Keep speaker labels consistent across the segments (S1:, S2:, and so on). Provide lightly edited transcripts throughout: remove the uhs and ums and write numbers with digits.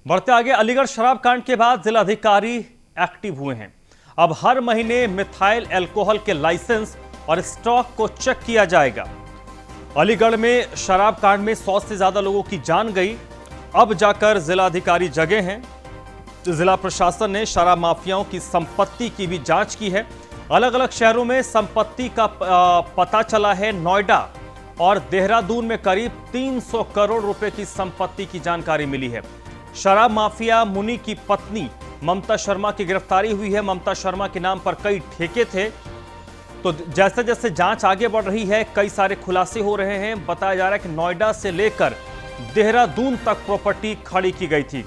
S1: बढ़ते आगे, अलीगढ़ शराब कांड के बाद जिलाधिकारी एक्टिव हुए हैं। अब हर महीने मिथाइल अल्कोहल के लाइसेंस और स्टॉक को चेक किया जाएगा। अलीगढ़ में शराब कांड में 100 से ज्यादा लोगों की जान गई। अब जाकर जिलाधिकारी जगे हैं। जिला प्रशासन ने शराब माफियाओं की संपत्ति की भी जांच की है। अलग अलग शहरों में संपत्ति का पता चला है। नोएडा और देहरादून में करीब 300 करोड़ रुपए की संपत्ति की जानकारी मिली है। शराब माफिया मुनि की पत्नी ममता शर्मा की गिरफ्तारी हुई है। ममता शर्मा के नाम पर कई ठेके थे। तो जैसे जैसे जांच आगे बढ़ रही है, कई सारे खुलासे हो रहे हैं। बताया जा रहा है कि नोएडा से लेकर देहरादून तक प्रॉपर्टी खड़ी की गई थी।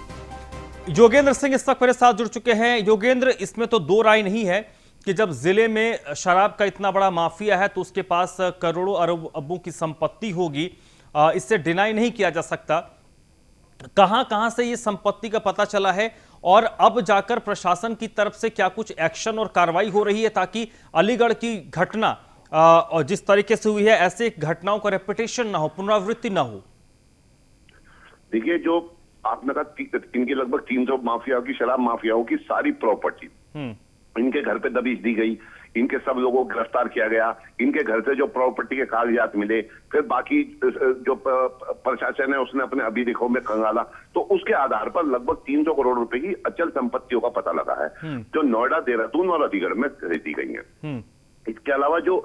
S1: योगेंद्र सिंह इस वक्त मेरे साथ जुड़ चुके हैं। योगेंद्र, इसमें तो दो राय नहीं है कि जब जिले में शराब का इतना बड़ा माफिया है तो उसके पास करोड़ों अरबों की संपत्ति होगी। इससे डिनाई नहीं किया जा सकता। कहां कहां से ये संपत्ति का पता चला है और अब जाकर प्रशासन की तरफ से क्या कुछ एक्शन और कार्रवाई हो रही है ताकि अलीगढ़ की घटना और जिस तरीके से हुई है ऐसे घटनाओं का रेपिटेशन ना हो, पुनरावृत्ति ना हो?
S2: देखिए, जो आपने कहा इनके लगभग 300 माफियाओं की, शराब माफियाओं की सारी प्रॉपर्टी इनके घर पे दबिश दी गई। इनके सब लोगों को गिरफ्तार किया गया। इनके घर से जो प्रॉपर्टी के कागजात मिले, फिर बाकी जो प्रशासन है उसने अपने अभिलेखों में खंगाला, तो उसके आधार पर लगभग 300 करोड़ रुपए की अचल संपत्तियों का पता लगा है जो नोएडा, देहरादून और अलीगढ़ में खरीदी गई है। इसके अलावा जो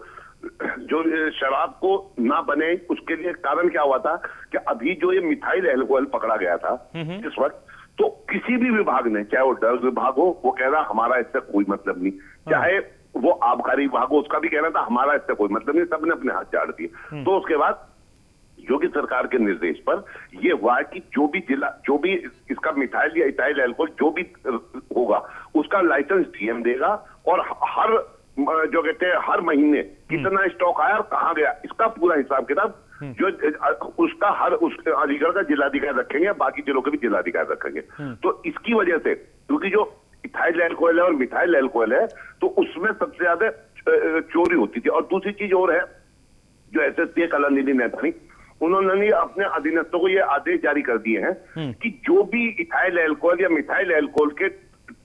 S2: शराब को ना बने उसके लिए कारण क्या हुआ था कि अभी जो ये मिथाइल अल्कोहल पकड़ा गया था इस वक्त, तो किसी भी विभाग ने, चाहे वो ड्रग्स विभाग हो, वो कह रहा हमारा इससे कोई मतलब नहीं, चाहे वो आबकारी विभाग हो, उसका भी कहना था हमारा इससे कोई मतलब नहीं, सबने अपने हाथ झाड़ दिए। तो उसके बाद योगी सरकार के निर्देश पर यह हुआ कि जो भी इसका मिथाइल या इथाइल अल्कोहल जो भी होगा उसका लाइसेंस डीएम देगा और हर जो कहते हैं हर महीने कितना स्टॉक आया और कहां गया, इसका पूरा हिसाब किताब जो उसका अलीगढ़ का जिलाधिकारी रखेंगे, बाकी जिलों के भी जिलाधिकारी रखेंगे। तो इसकी वजह से, क्योंकि जो इथाइल अल्कोहल है और मिथाइल अल्कोहल है, तो उसमें सबसे ज्यादा चोरी होती थी। और दूसरी चीज और है, जो एसएसपी कलानिधि नैथानी, उन्होंने अपने अधीनस्थों को ये आदेश जारी कर दिए हैं कि जो भी इथाइल अल्कोहल या मिथाइल अल्कोहल के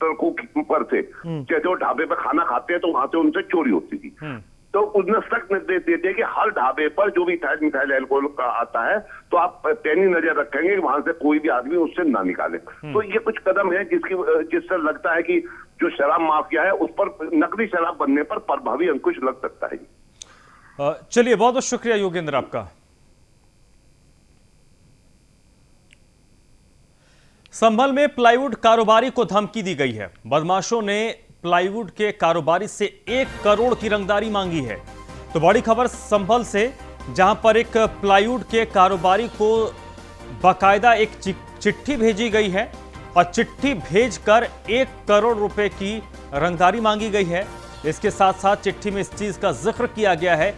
S2: ट्रकों पर से, जैसे वो ढाबे पर खाना खाते हैं तो वहां से उनसे चोरी होती थी, तो उन्हें सख्त निर्देश देते हैं कि हर ढाबे पर जो भी मिथाइल अल्कोहल का आता है तो आप पैनी नजर रखेंगे कि वहां से कोई भी आदमी उससे ना निकाले। तो ये कुछ कदम है जिससे लगता है कि जो शराब माफिया है उस पर नकली शराब बनने पर प्रभावी अंकुश लग सकता है।
S1: चलिए, बहुत बहुत शुक्रिया योगेंद्र आपका। संभल में प्लाईवुड कारोबारी को धमकी दी गई है। बदमाशों ने प्लाईवुड के कारोबारी से 1 करोड़ की रंगदारी मांगी है। तो बड़ी खबर संभल से, जहां पर एक प्लाईवुड के कारोबारी को बाकायदा एक चिट्ठी भेजी गई है और चिट्ठी भेजकर 1 करोड़ रुपए की रंगदारी मांगी गई है। इसके साथ साथ चिट्ठी में इस चीज का जिक्र किया गया है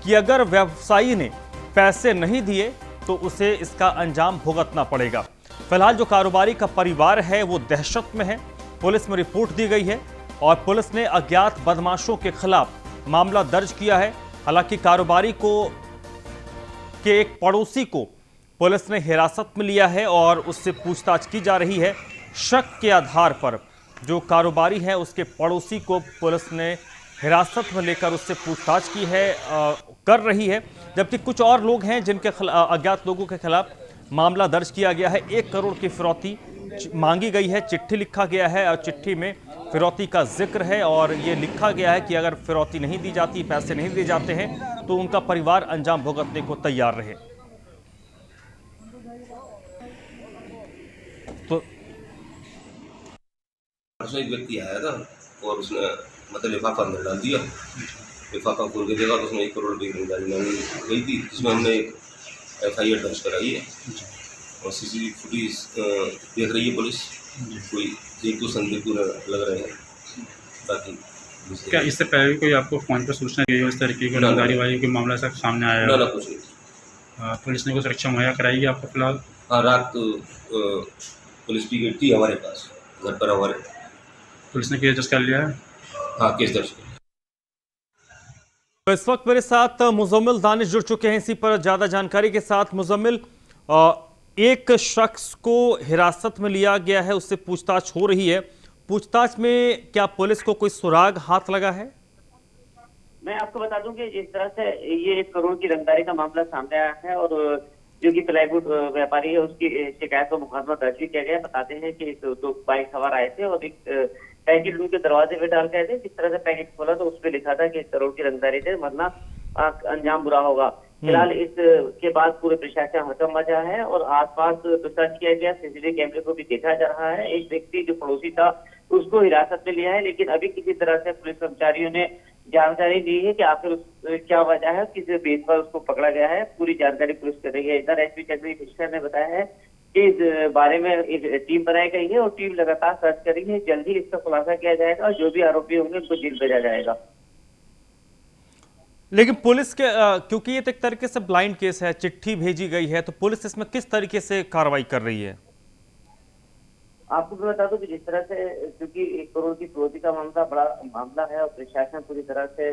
S1: कि अगर व्यवसायी ने पैसे नहीं दिए तो उसे इसका अंजाम भुगतना पड़ेगा। फिलहाल जो कारोबारी का परिवार है वो दहशत में है। पुलिस में रिपोर्ट दी गई है और पुलिस ने अज्ञात बदमाशों के खिलाफ मामला दर्ज किया है। हालांकि कारोबारी के एक पड़ोसी को पुलिस ने हिरासत में लिया है और उससे पूछताछ की जा रही है। शक के आधार पर जो कारोबारी है उसके पड़ोसी को पुलिस ने हिरासत में लेकर उससे पूछताछ की है, कर रही है। जबकि कुछ और लोग हैं जिनके अज्ञात लोगों के खिलाफ मामला दर्ज किया गया है। 1 करोड़ की फिरौती मांगी गई है, चिट्ठी लिखा गया है और चिट्ठी में फिरौती का जिक्र है और ये लिखा गया है कि अगर फिरौती नहीं दी जाती, पैसे नहीं दिए जाते हैं तो उनका परिवार अंजाम भुगतने को तैयार रहे। तो
S3: एक व्यक्ति आया था और उसने मतलब लिफाफा अंदर डाल दिया। लिफाफा खोल के देखा तो उसमें 1 करोड़ की रंगदारी मांगी गई थी, जिसमें हमने एक FIR दर्ज कराई है और CCTV फुटेज देख रही है पुलिस। कोई 1-2 संदिग्ध लग रहे हैं। बाकी
S4: क्या इससे पहले कोई आपको फोन पर सूचना दी इस तरीके की रंगदारी वाली के मामला सब सामने आया?
S3: ना कुछ नहीं।
S4: पुलिस ने कुछ सुरक्षा मुहैया कराई है आपको फिलहाल?
S3: हाँ, रात पुलिस की थी हमारे पास, घर पर हमारे।
S4: पुलिस ने केस दर्ज कर लिया है?
S3: हाँ, केस दर्ज कर।
S1: तो इस वक्त मेरे साथ मुजम्मिल दानिश जुड़ चुके हैं इसी पर ज्यादा जानकारी के साथ। मुजम्मिल, एक शख्स को हिरासत में लिया गया है, उससे पूछताछ हो रही है। पूछताछ में क्या पुलिस को कोई सुराग हाथ लगा है?
S5: मैं आपको बता दूं कि जिस तरह से ये 1 करोड़ की रंगदारी का मामला सामने आया है और जो कि प्लाईवुड व्यापारी है उसकी शिकायत पर मुकदमा दर्ज भी किया गया। बताते हैं कि 2 बाइक सवार आए थे और एक पैकेट उनके दरवाजे पे डाल गए थे। जिस तरह से पैकेट खोला तो उसपे लिखा था कि 1 करोड़ की रंगदारी से वरना अंजाम बुरा होगा। फिलहाल इसके बाद पूरे प्रशासन हड़कंप मचा है और आसपास सर्च किया गया, सीसीटीवी कैमरे को भी देखा जा रहा है। एक व्यक्ति जो पड़ोसी था उसको हिरासत में लिया है, लेकिन अभी किसी तरह से पुलिस कर्मचारियों ने जानकारी दी है कि आखिर क्या वजह है, किस बेस पर उसको पकड़ा गया है। पूरी जानकारी पुलिस कर रही है। इधर एसपी चंद्री मिश्रा ने बताया है कि इस बारे में एक टीम बनाई गई है और टीम लगातार सर्च कर रही है। जल्द ही इसका खुलासा किया जाएगा और जो भी आरोपी होंगे उनको जेल भेजा जाएगा।
S1: लेकिन पुलिस के क्योंकि ये तो एक तरीके से ब्लाइंड केस है, चिट्ठी भेजी गई है, तो पुलिस इसमें किस तरीके से कार्रवाई कर रही है?
S5: आपको मैं बता दूं कि जिस तरह से क्योंकि 1 करोड़ की फिरौती का मामला बड़ा मामला है और प्रशासन पूरी तरह से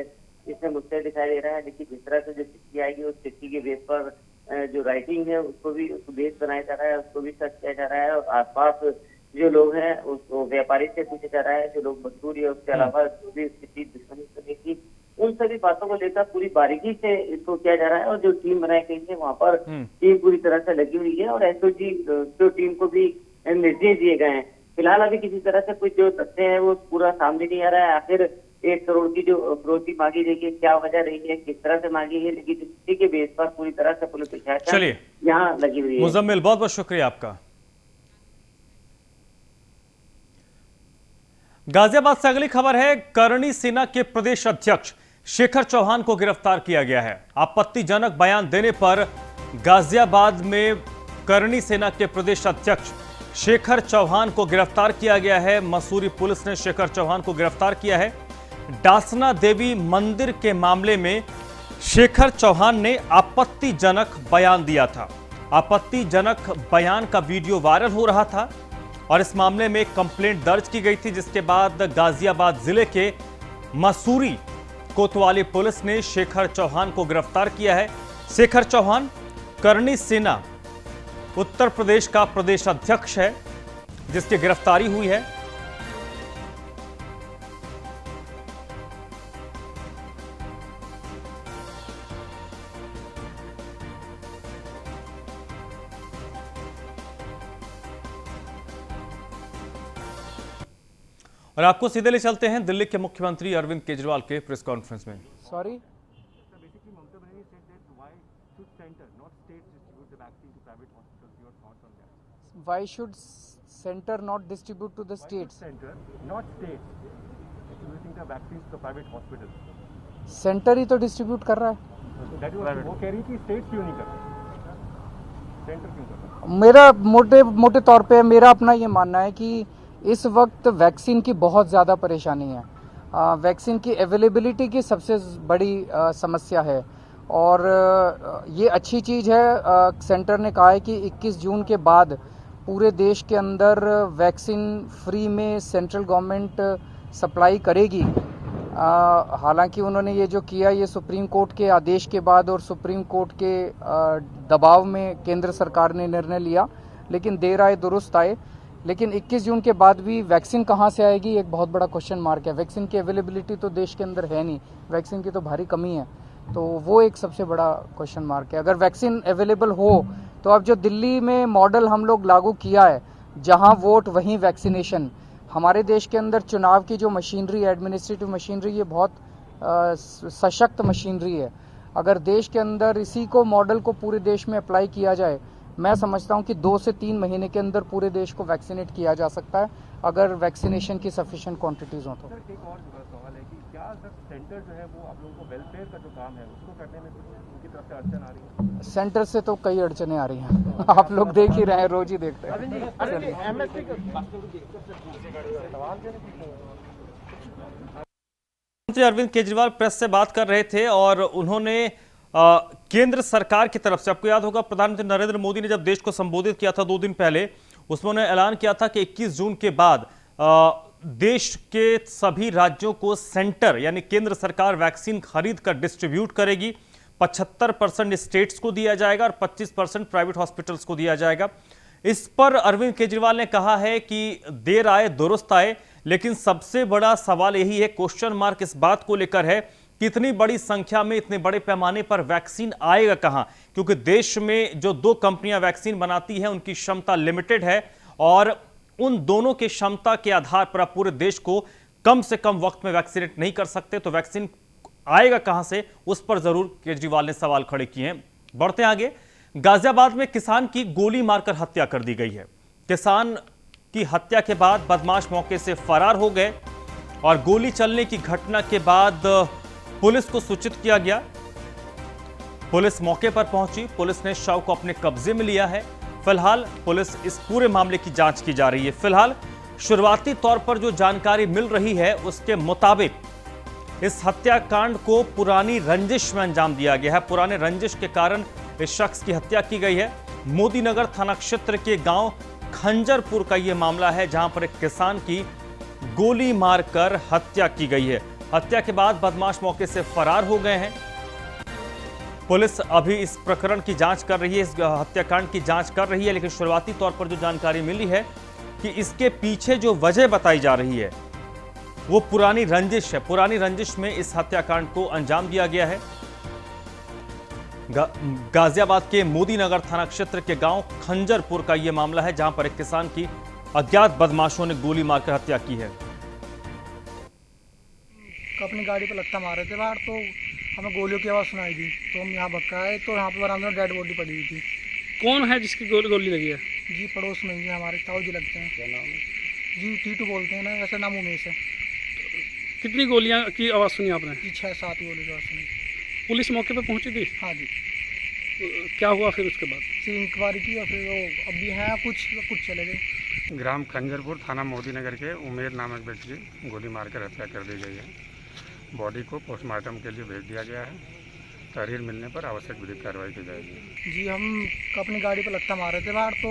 S5: इसमें मुस्तैद दिखाई दे रहा है, लेकिन जिस तरह से जो चिट्ठी आएगी उस चिट्ठी के बेस पर जो राइटिंग है उसको बेस बनाया जा रहा है, उसको भी सर्च किया जा रहा है और आसपास जो लोग हैं उसको व्यापारी से पूछा जा रहा है, जो लोग मजदूर है उसके अलावा जो भी स्थिति दुश्मनी करने की, उन सभी बातों को लेकर पूरी बारीकी से इसको किया जा रहा है। और जो टीम बनाई गई है वहाँ पर टीम पूरी तरह से लगी हुई है और एसओजी जो टीम को भी निर्देश दिए गए हैं। फिलहाल अभी किसी तरह से कुछ जो तथ्य है वो पूरा सामने नहीं आ रहा है। आखिर 1 करोड़ की जो फिरौती मांगी गई है, क्या वजह रही है, किस तरह से मांगी है, लेकिन इसी के बेस पर पूरी तरह से पुलिस प्रशासन यहाँ लगी हुई है।
S1: मुजम्मिल, बहुत बहुत शुक्रिया आपका। गाजियाबाद से अगली खबर है। करणी सेना के प्रदेश अध्यक्ष शेखर चौहान को गिरफ्तार किया गया है। आपत्तिजनक बयान देने पर गाजियाबाद में करणी सेना के प्रदेश अध्यक्ष शेखर चौहान को गिरफ्तार किया गया है। मसूरी पुलिस ने शेखर चौहान को गिरफ्तार किया है। डासना देवी मंदिर के मामले में शेखर चौहान ने आपत्तिजनक बयान दिया था। आपत्तिजनक बयान का वीडियो वायरल हो रहा था और इस मामले में एक कंप्लेंट दर्ज की गई थी, जिसके बाद गाजियाबाद जिले के मसूरी कोतवाली पुलिस ने शेखर चौहान को गिरफ्तार किया है। शेखर चौहान करणी सेना उत्तर प्रदेश का प्रदेश अध्यक्ष है, जिसकी गिरफ्तारी हुई है। और आपको सीधे ले चलते हैं दिल्ली के मुख्यमंत्री अरविंद केजरीवाल के प्रेस कॉन्फ्रेंस में।
S6: Sorry, why should center not distribute to the states?
S7: Center, not states, distributing the vaccines to private hospitals.
S6: Centre ही तो डिस्ट्रीब्यूट कर रहा है।
S7: That was वो कह रही थी states क्यों नहीं कर रहे, सेंटर क्यों कर रहा है?
S6: मेरा मोटे तौर पे मेरा अपना ये मानना है कि इस वक्त वैक्सीन की बहुत ज़्यादा परेशानी है। वैक्सीन की अवेलेबिलिटी की सबसे बड़ी समस्या है और ये अच्छी चीज़ है। सेंटर ने कहा है कि 21 जून के बाद पूरे देश के अंदर वैक्सीन फ्री में सेंट्रल गवर्नमेंट सप्लाई करेगी। हालांकि उन्होंने ये जो किया ये सुप्रीम कोर्ट के आदेश के बाद और सुप्रीम कोर्ट के दबाव में केंद्र सरकार ने निर्णय लिया, लेकिन देर आए दुरुस्त आए। लेकिन 21 जून के बाद भी वैक्सीन कहाँ से आएगी एक बहुत बड़ा क्वेश्चन मार्क है। वैक्सीन की अवेलेबिलिटी तो देश के अंदर है नहीं, वैक्सीन की तो भारी कमी है, तो वो एक सबसे बड़ा क्वेश्चन मार्क है। अगर वैक्सीन अवेलेबल हो तो अब जो दिल्ली में मॉडल हम लोग लागू किया है, जहां वोट वहीं वैक्सीनेशन, हमारे देश के अंदर चुनाव की जो मशीनरी, एडमिनिस्ट्रेटिव मशीनरी, ये बहुत सशक्त मशीनरी है। अगर देश के अंदर इसी को मॉडल को पूरे देश में अप्लाई किया जाए, मैं समझता हूं कि 2 से 3 महीने के अंदर पूरे देश को वैक्सीनेट किया जा सकता है, अगर वैक्सीनेशन की सफिशिएंट क्वांटिटीज हो तो।
S7: सर एक और सवाल है कि क्या सर सेंटर जो है वो आप लोगों को वेलफेयर का जो काम है उसको करने में उनकी तरफ से अड़चन आ रही है?
S6: सेंटर से तो कई अड़चने आ रही हैं आप लोग देख ही रहे हैं, रोज ही देखते हैं।
S1: मुख्यमंत्री अरविंद केजरीवाल प्रेस से बात कर रहे थे और उन्होंने केंद्र सरकार की तरफ से, आपको याद होगा प्रधानमंत्री नरेंद्र मोदी ने जब देश को संबोधित किया था 2 दिन पहले, उसमें उन्होंने ऐलान किया था कि 21 जून के बाद देश के सभी राज्यों को सेंटर यानी केंद्र सरकार वैक्सीन खरीद कर डिस्ट्रीब्यूट करेगी। 75% स्टेट्स को दिया जाएगा और 25% प्राइवेट हॉस्पिटल्स को दिया जाएगा। इस पर अरविंद केजरीवाल ने कहा है कि देर आए दुरुस्त आए, लेकिन सबसे बड़ा सवाल यही है, क्वेश्चन मार्क इस बात को लेकर है कि इतनी बड़ी संख्या में, इतने बड़े पैमाने पर वैक्सीन आएगा कहां, क्योंकि देश में जो 2 कंपनियां वैक्सीन बनाती हैं उनकी क्षमता लिमिटेड है और उन दोनों की क्षमता के आधार पर आप पूरे देश को कम से कम वक्त में वैक्सीनेट नहीं कर सकते। तो वैक्सीन आएगा कहां से, उस पर जरूर केजरीवाल ने सवाल खड़े किए हैं। बढ़ते आगे, गाजियाबाद में किसान की गोली मारकर हत्या कर दी गई है। किसान की हत्या के बाद बदमाश मौके से फरार हो गए और गोली चलने की घटना के बाद पुलिस को सूचित किया गया। पुलिस मौके पर पहुंची, पुलिस ने शव को अपने कब्जे में लिया है। फिलहाल पुलिस इस पूरे मामले की जांच की जा रही है। फिलहाल शुरुआती तौर पर जो जानकारी मिल रही है उसके मुताबिक इस हत्याकांड को पुरानी रंजिश में अंजाम दिया गया है। पुराने रंजिश के कारण इस शख्स की हत्या की गई है। मोदीनगर थाना क्षेत्र के गांव खंजरपुर का यह मामला है, जहां पर एक किसान की गोली मारकर हत्या की गई है। हत्या के बाद बदमाश मौके से फरार हो गए हैं। पुलिस अभी इस प्रकरण की जांच कर रही है, इस हत्याकांड की जांच कर रही है, लेकिन शुरुआती तौर पर जो जानकारी मिली है कि इसके पीछे जो वजह बताई जा रही है वो पुरानी रंजिश है। पुरानी रंजिश में इस हत्याकांड को अंजाम दिया गया है। गाजियाबाद के मोदीनगर थाना क्षेत्र के गांव खंजरपुर का यह मामला है, जहां पर एक किसान की अज्ञात बदमाशों ने गोली मारकर हत्या की है।
S8: अपनी गाड़ी पर लगता मार रहे थे बाहर, तो हमें गोलियों की आवाज़ सुनाई दी, तो हम यहाँ भक्का आए तो यहाँ पर बरामदा में डेड बॉडी पड़ी हुई थी।
S9: कौन है जिसकी गोली लगी है?
S8: जी पड़ोस में ही हमारे ताऊ जी लगते हैं। क्या नाम है? जी टीटू बोलते हैं ना, वैसे नाम उमेश है।
S9: कितनी गोलियां की आवाज़ सुनी आपने?
S8: जी 6-7 गोली की आवाज़ सुनी।
S9: पुलिस मौके पर पहुंची थी?
S8: हाँ जी।
S9: क्या हुआ फिर उसके बाद?
S8: इंक्वायरी की और फिर वो अभी हैं कुछ चले गए।
S4: ग्राम खंजरपुर, थाना मोदीनगर के उमेर नामक व्यक्ति की गोली मारकर हत्या कर दी गई है। बॉडी को पोस्टमार्टम के लिए भेज दिया गया है। तहरीर मिलने पर आवश्यक विधिक कार्रवाई की जाएगी।
S8: जी हम अपनी गाड़ी पर लगता मार रहे थे बाहर, तो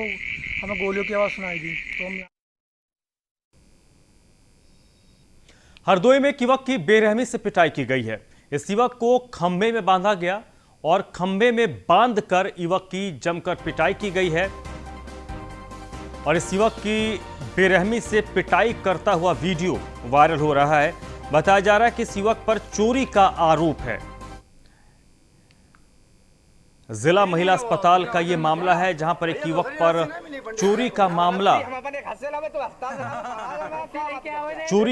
S8: हमें गोलियों की आवाज़ सुनाई दी, तो हम
S1: हरदोई में एक युवक की बेरहमी से पिटाई की गई है। इस युवक को खंभे में बांधा गया और खंभे में बांधकर युवक की जमकर पिटाई की गई है और इस युवक की बेरहमी से पिटाई करता हुआ वीडियो वायरल हो रहा है। बताया जा रहा है कि इस युवक पर चोरी का आरोप है। जिला महिला अस्पताल का यह मामला है, जहां पर एक युवक पर चोरी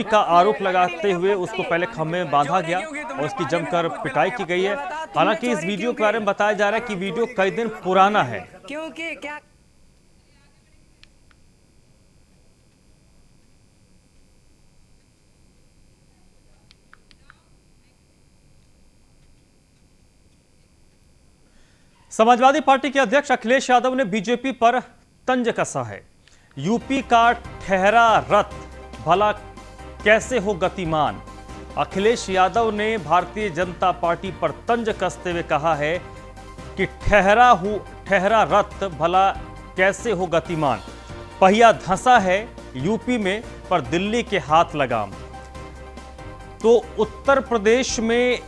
S1: का आरोप लगाते हुए उसको पहले खंभे में बांधा गया और उसकी जमकर पिटाई की गई है। हालांकि इस वीडियो के बारे में बताया जा रहा है कि वीडियो कई दिन पुराना है।
S10: क्योंकि क्या
S1: समाजवादी पार्टी के अध्यक्ष अखिलेश यादव ने बीजेपी पर तंज कसा है। यूपी का ठहरा रथ भला कैसे हो गतिमान। अखिलेश यादव ने भारतीय जनता पार्टी पर तंज कसते हुए कहा है कि ठहरा रथ भला कैसे हो गतिमान। पहिया धंसा है यूपी में, पर दिल्ली के हाथ लगाम। तो उत्तर प्रदेश में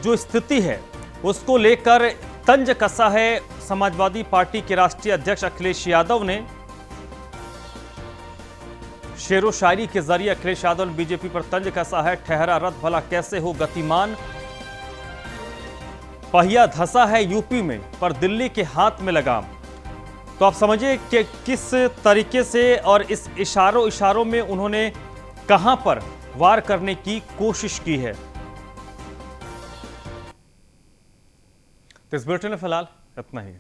S1: जो स्थिति है उसको लेकर तंज कसा है समाजवादी पार्टी के राष्ट्रीय अध्यक्ष अखिलेश यादव ने। शेरो शायरी के जरिए अखिलेश यादव ने बीजेपी पर तंज कसा है। ठहरा रथ भला कैसे हो गतिमान, पहिया धंसा है यूपी में, पर दिल्ली के हाथ में लगाम। तो आप समझिए कि किस तरीके से और इस इशारों में उन्होंने कहां पर वार करने की कोशिश की है। इस बुलेटिन में फिलहाल इतना ही।